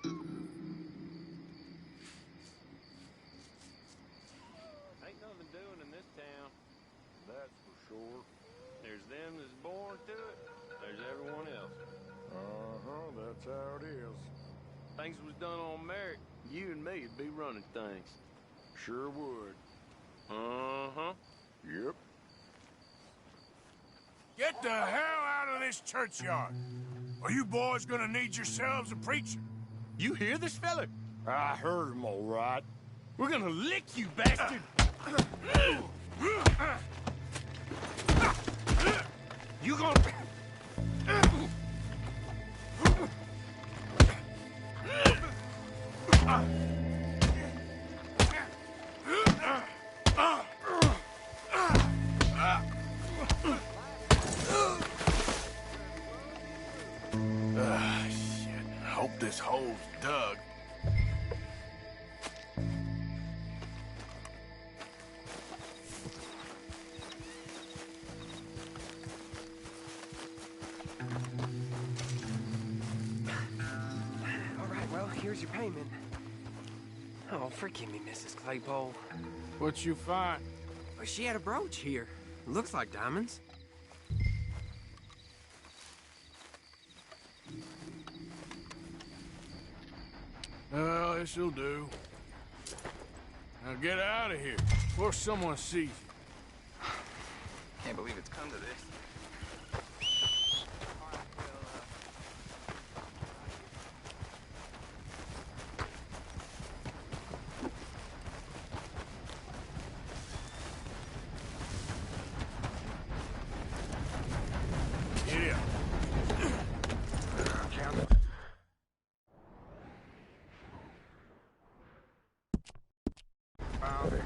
Ain't nothing doing in this town. That's for sure. There's them that's born to it. There's everyone else. That's how it is. Things was done on merit, you and me would be running things. Sure would. Yep. Get the hell out of this churchyard. Are you boys gonna need yourselves a preacher? You hear this fella? I heard him all right. We're gonna lick you, bastard! You gonna... Shit. Hope this hole's dug. All right, well, here's your payment. Oh, forgive me, Mrs. Claypole. What you find? Well, she had a brooch here. Looks like diamonds. Well, this'll do. Now get out of here before someone sees you. Can't believe it's come to this. Yeah. Found it.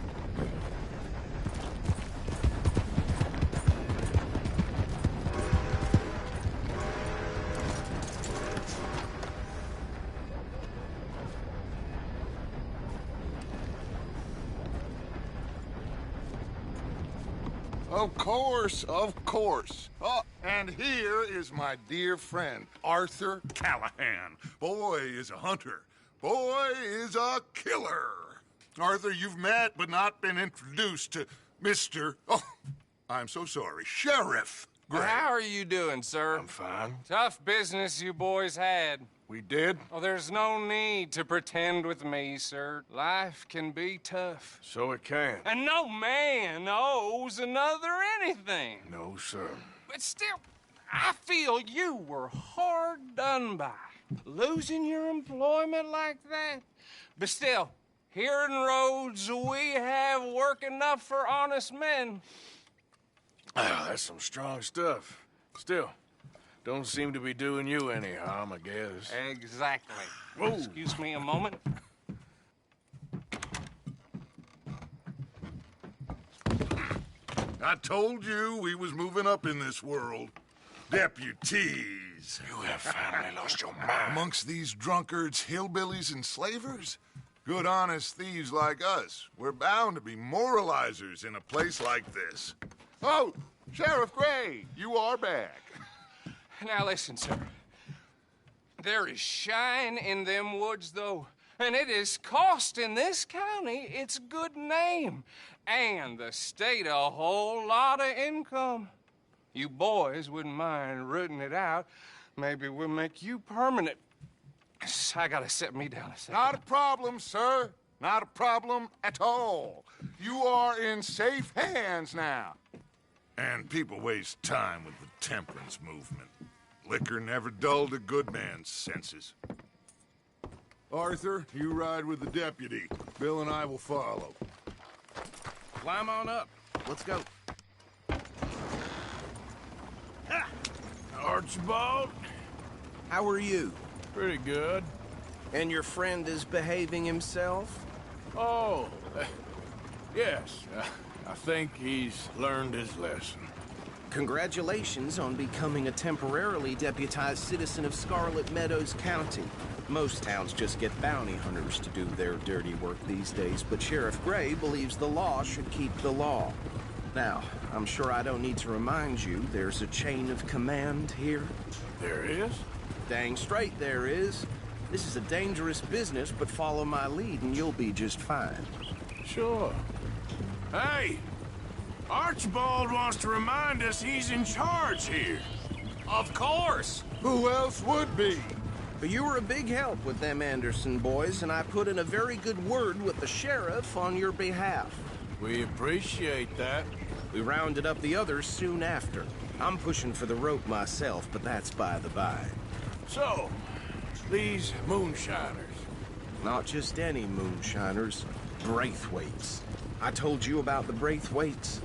Of course, of course. Oh, and here is my dear friend, Arthur Callahan. Boy is a hunter. Boy is a killer. Arthur, you've met but not been introduced to Mr. Oh, I'm so sorry, Sheriff Gray. How are you doing, sir? I'm fine. Tough business you boys had. We did? Oh, there's no need to pretend with me, sir. Life can be tough. So it can. And no man owes another anything. No, sir. But still, I feel you were hard done by. Losing your employment like that. But still, here in Rhodes, we have work enough for honest men. Ah, that's some strong stuff. Still, don't seem to be doing you any harm, I guess. Exactly. Whoa. Excuse me a moment. I told you we was moving up in this world. Deputies. You have finally lost your mind. Amongst these drunkards, hillbillies, and slavers? Good honest thieves like us. We're bound to be moralizers in a place like this. Oh, Sheriff Gray, you are back. Now listen, sir. There is shine in them woods, though, and it is costing this county its good name and the state a whole lot of income. You boys wouldn't mind rooting it out. Maybe we'll make you permanent. I gotta set me down a second. Not a problem, sir. Not a problem at all. You are in safe hands now. And people waste time with the temperance movement. Liquor never dulled a good man's senses. Arthur, you ride with the deputy. Bill and I will follow. Climb on up. Let's go. Archibald? How are you? Pretty good. And your friend is behaving himself? Oh, yes. I think he's learned his lesson. Congratulations on becoming a temporarily deputized citizen of Scarlet Meadows County. Most towns just get bounty hunters to do their dirty work these days, but Sheriff Gray believes the law should keep the law. Now, I'm sure I don't need to remind you there's a chain of command here. There is? Dang straight there is. This is a dangerous business, but follow my lead and you'll be just fine. Sure. Hey! Archibald wants to remind us he's in charge here. Of course! Who else would be? But you were a big help with them Anderson boys, and I put in a very good word with the sheriff on your behalf. We appreciate that. We rounded up the others soon after. I'm pushing for the rope myself, but that's by the by. So, these moonshiners. Not just any moonshiners, Braithwaites. I told you about the Braithwaites?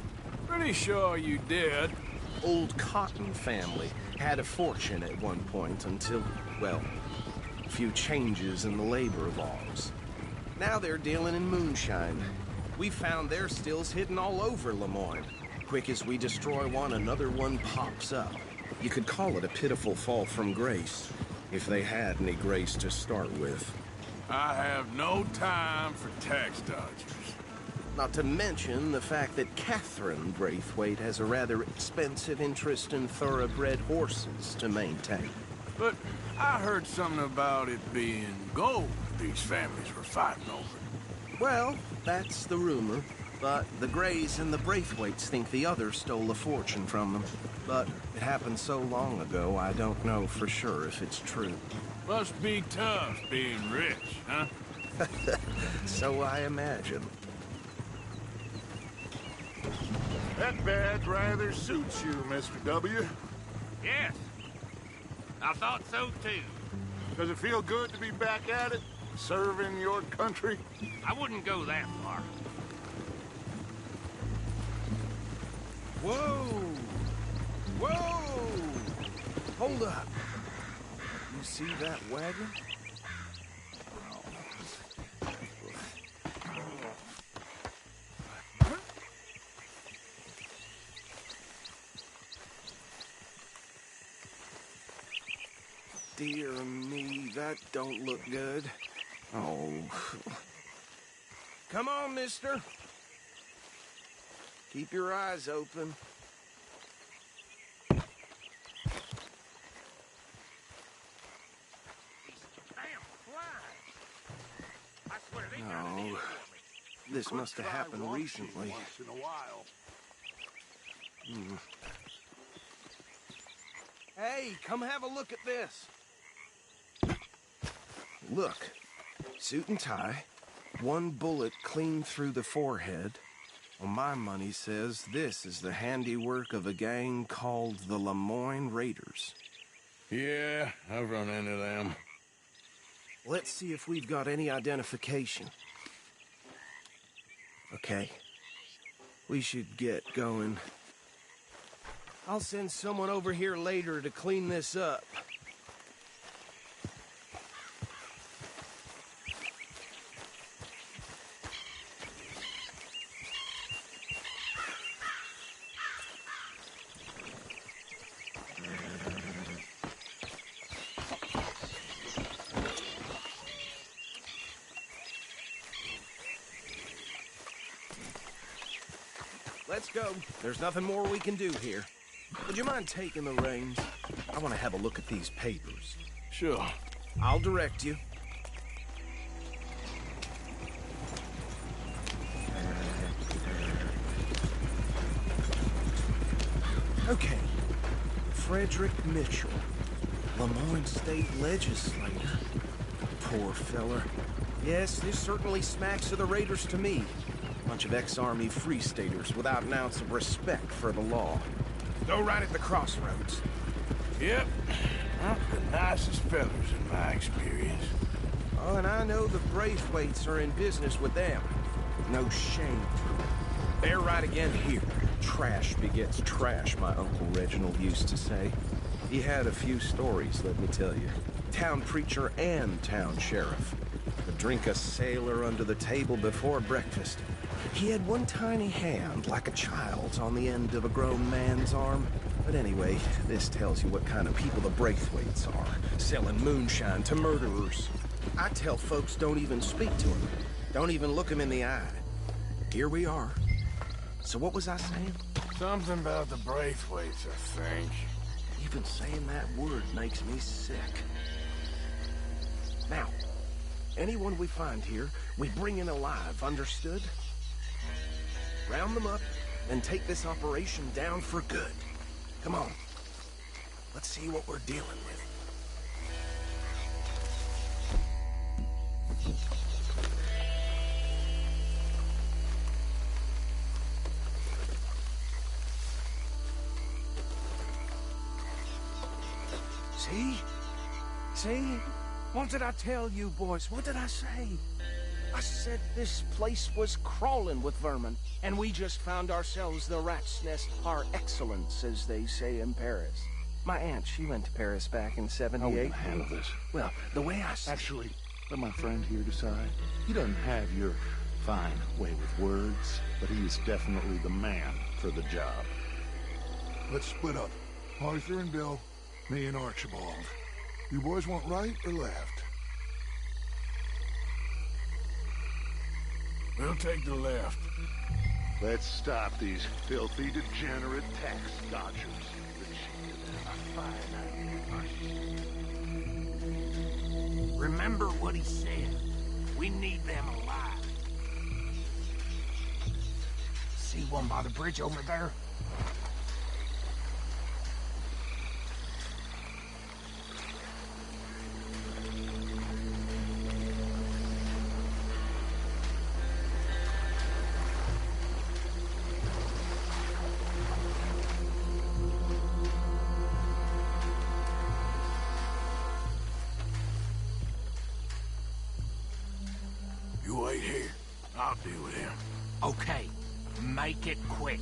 Pretty sure you did. Old Cotton family had a fortune at one point until, well, a few changes in the labor laws. Now they're dealing in moonshine. We found their stills hidden all over Lemoyne. Quick as we destroy one, another one pops up. You could call it a pitiful fall from grace, if they had any grace to start with. I have no time for tax dodgers. Not to mention the fact that Catherine Braithwaite has a rather expensive interest in thoroughbred horses to maintain. But I heard something about it being gold these families were fighting over. Well, that's the rumor. But the Grays and the Braithwaites think the others stole a fortune from them. But it happened so long ago, I don't know for sure if it's true. Must be tough being rich, huh? So I imagine. That badge rather suits you, Mr. W. Yes. I thought so, too. Does it feel good to be back at it? Serving your country? I wouldn't go that far. Whoa! Whoa! Hold up. You see that wagon? Dear me, that don't look good. Oh. Come on, mister. Keep your eyes open. No, this must have happened recently. Once in a while. Hey, come have a look at this. Look, suit and tie, one bullet clean through the forehead. Well, my money says this is the handiwork of a gang called the Lemoyne Raiders. Yeah, I've run into them. Let's see if we've got any identification. Okay. We should get going. I'll send someone over here later to clean this up. Let's go. There's nothing more we can do here. Would you mind taking the reins? I want to have a look at these papers. Sure. I'll direct you. Okay. Frederick Mitchell, Lemoyne State Legislator. Poor feller. Yes, this certainly smacks of the Raiders to me. Bunch of ex-Army Free Staters without an ounce of respect for the law. Go right at the crossroads. Yep. The nicest fellas in my experience. Oh, and I know the Braithwaites are in business with them. No shame. They're right again here. Trash begets trash, my Uncle Reginald used to say. He had a few stories, let me tell you. Town preacher and town sheriff. Would drink a sailor under the table before breakfast. He had one tiny hand, like a child's, on the end of a grown man's arm. But anyway, this tells you what kind of people the Braithwaites are, selling moonshine to murderers. I tell folks don't even speak to them. Don't even look them in the eye. Here we are. So what was I saying? Something about the Braithwaites, I think. Even saying that word makes me sick. Now, anyone we find here, we bring in alive, understood? Round them up and take this operation down for good. Come on. Let's see what we're dealing with. See? See? What did I tell you, boys? What did I say? I said this place was crawling with vermin, and we just found ourselves the rat's nest par excellence, as they say in Paris. My aunt, she went to Paris back in '78. How are we gonna handle this? Well, the way I see Actually, let my friend here decide. He doesn't have your fine way with words, but he is definitely the man for the job. Let's split up. Arthur and Bill, me and Archibald. You boys want right or left? We'll take the left. Let's stop these filthy, degenerate tax dodgers. Remember what he said. We need them alive. See one by the bridge over there? You wait here. I'll deal with him. Okay, make it quick.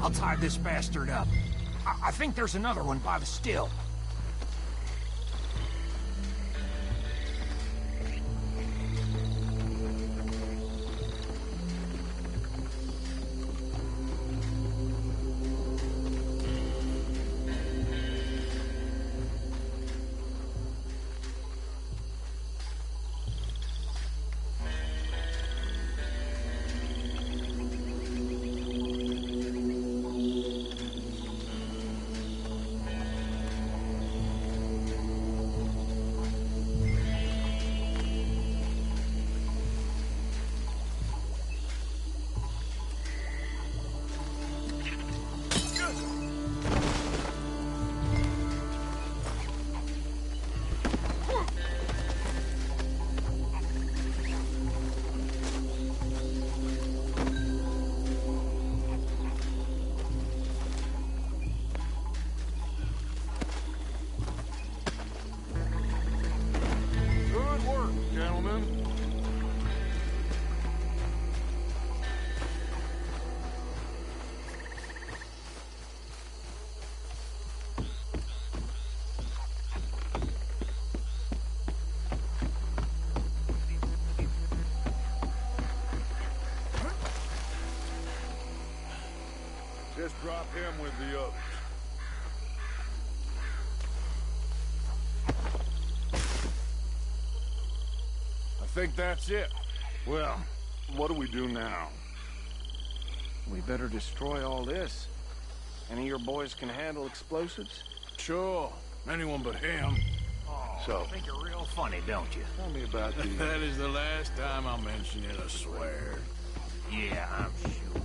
I'll tie this bastard up. I think there's another one by the still. drop him with the others. I think that's it. Well, what do we do now? We better destroy all this. Any of your boys can handle explosives? Sure. Anyone but him. So, think you're real funny, don't you? Tell me about the... That is the last time I'll mention it, I swear. Yeah, I'm sure.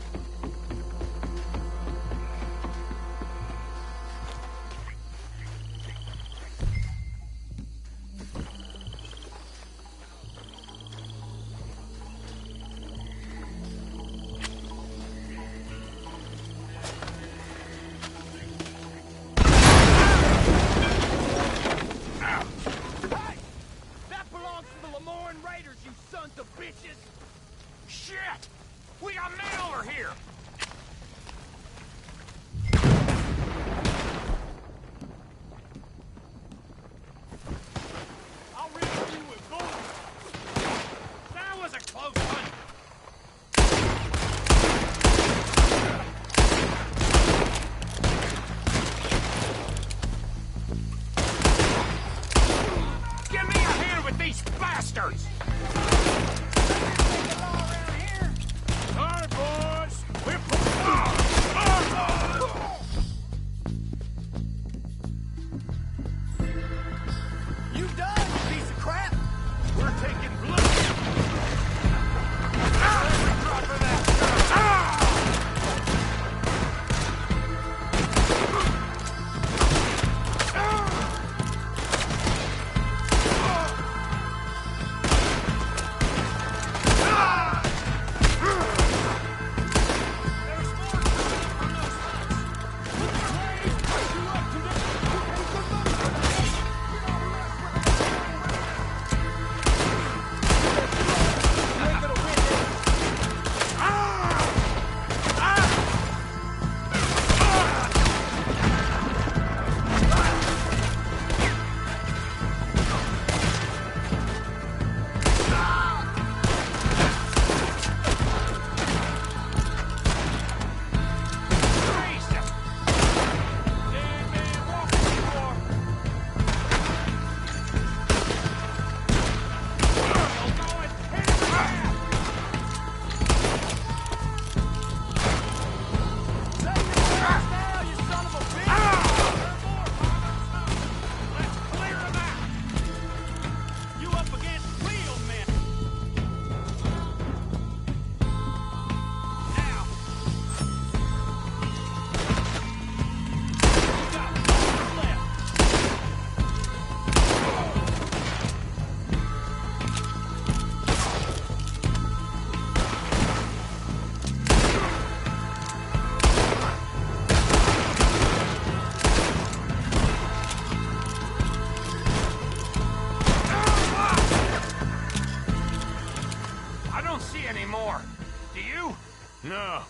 No.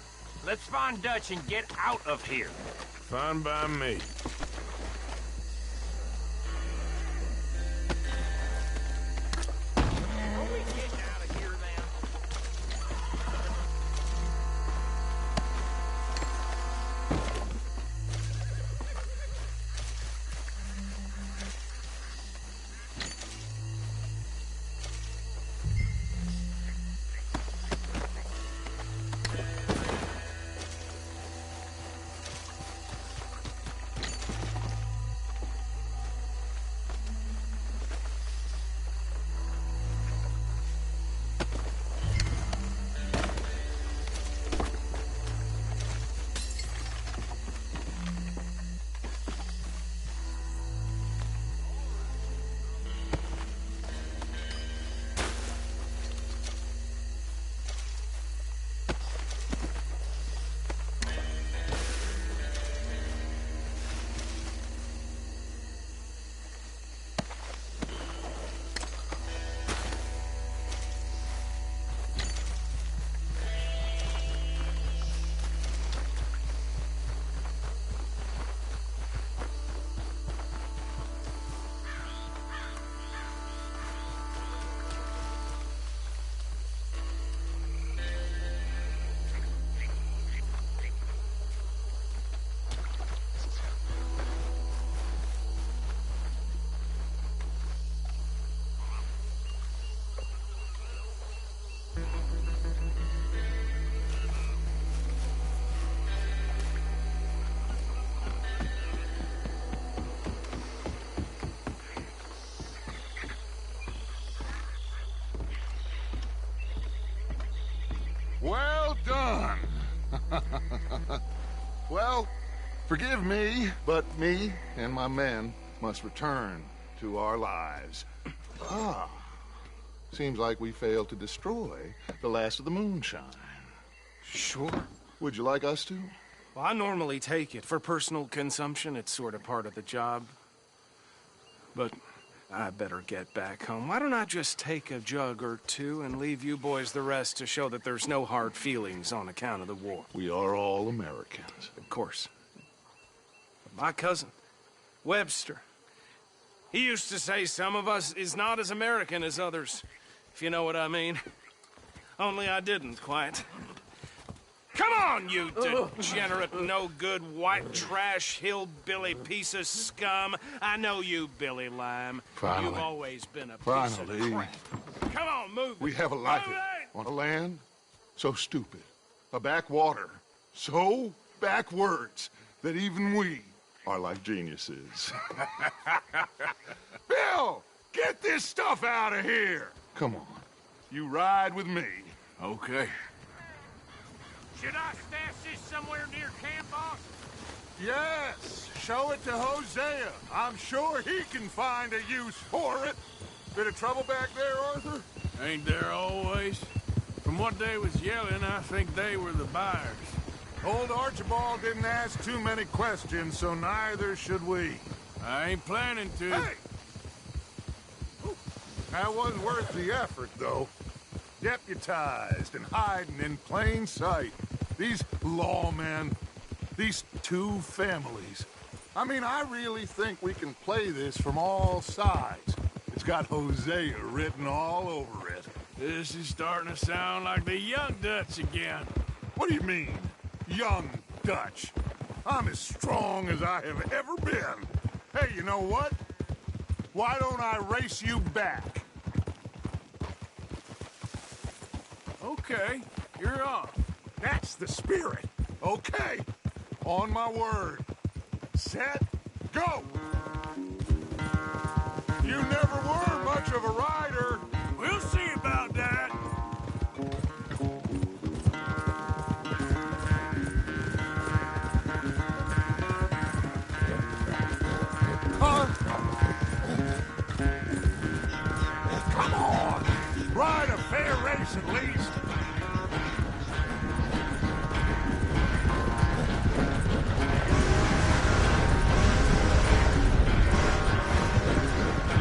Let's find Dutch and get out of here. Fine by me. Well done. Well, forgive me, but me and my men must return to our lives. Ah, seems like we failed to destroy the last of the moonshine. Sure. Would you like us to? Well, I normally take it. For personal consumption, it's sort of part of the job. But I better get back home. Why don't I just take a jug or two and leave you boys the rest to show that there's no hard feelings on account of the war? We are all Americans. Of course. My cousin, Webster, he used to say some of us is not as American as others, if you know what I mean. Only I didn't quite. Come on, you degenerate, no-good, white trash, hillbilly piece of scum. I know you, Billy Lime. Finally. You've always been a piece of crap. Come on, move it. We have a life on a land so stupid, a backwater so backwards that even we are like geniuses. Bill, get this stuff out of here. Come on, you ride with me. Okay. Should I stash this somewhere near camp, boss? Yes, show it to Hosea. I'm sure he can find a use for it. Bit of trouble back there, Arthur? Ain't there always? From what they was yelling, I think they were the buyers. Old Archibald didn't ask too many questions, so neither should we. I ain't planning to. Hey! That was worth the effort, though. Deputized and hiding in plain sight. These lawmen, these two families. I mean, I really think we can play this from all sides. It's got Hosea written all over it. This is starting to sound like the Young Dutch again. What do you mean, Young Dutch? I'm as strong as I have ever been. Hey, you know what? Why don't I race you back? Okay, you're off. That's the spirit. Okay, on my word. Set, go! You never were much of a rider. We'll see about that. Huh? Come on! Ride a fair race at least.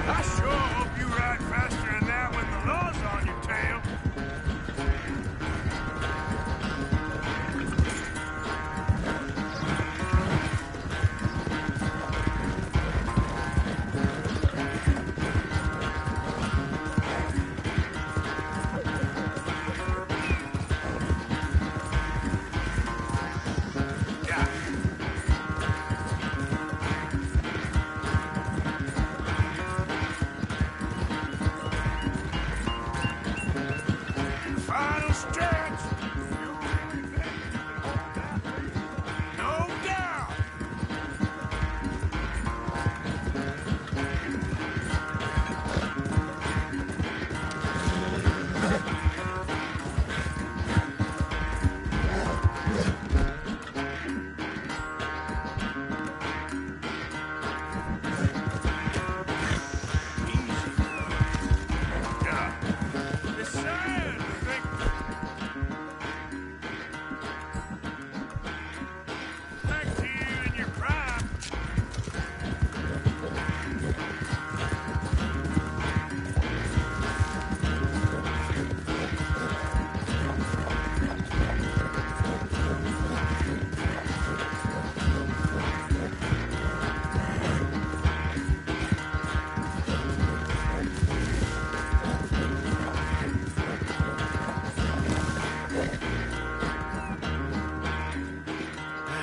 I sure hope you ride faster than that when the law's on your tail. Final stretch! No doubt! It's sad to think. Back to you in your prime.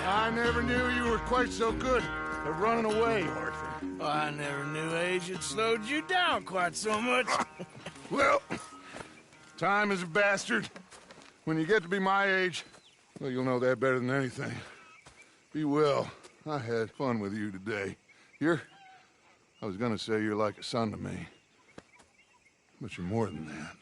I never knew you were quite so good at running away, Arthur. I never knew age had slowed you down quite so much. Well, time is a bastard. When you get to be my age, well, you'll know that better than anything. Be well. I had fun with you today. I was gonna say you're like a son to me. But you're more than that.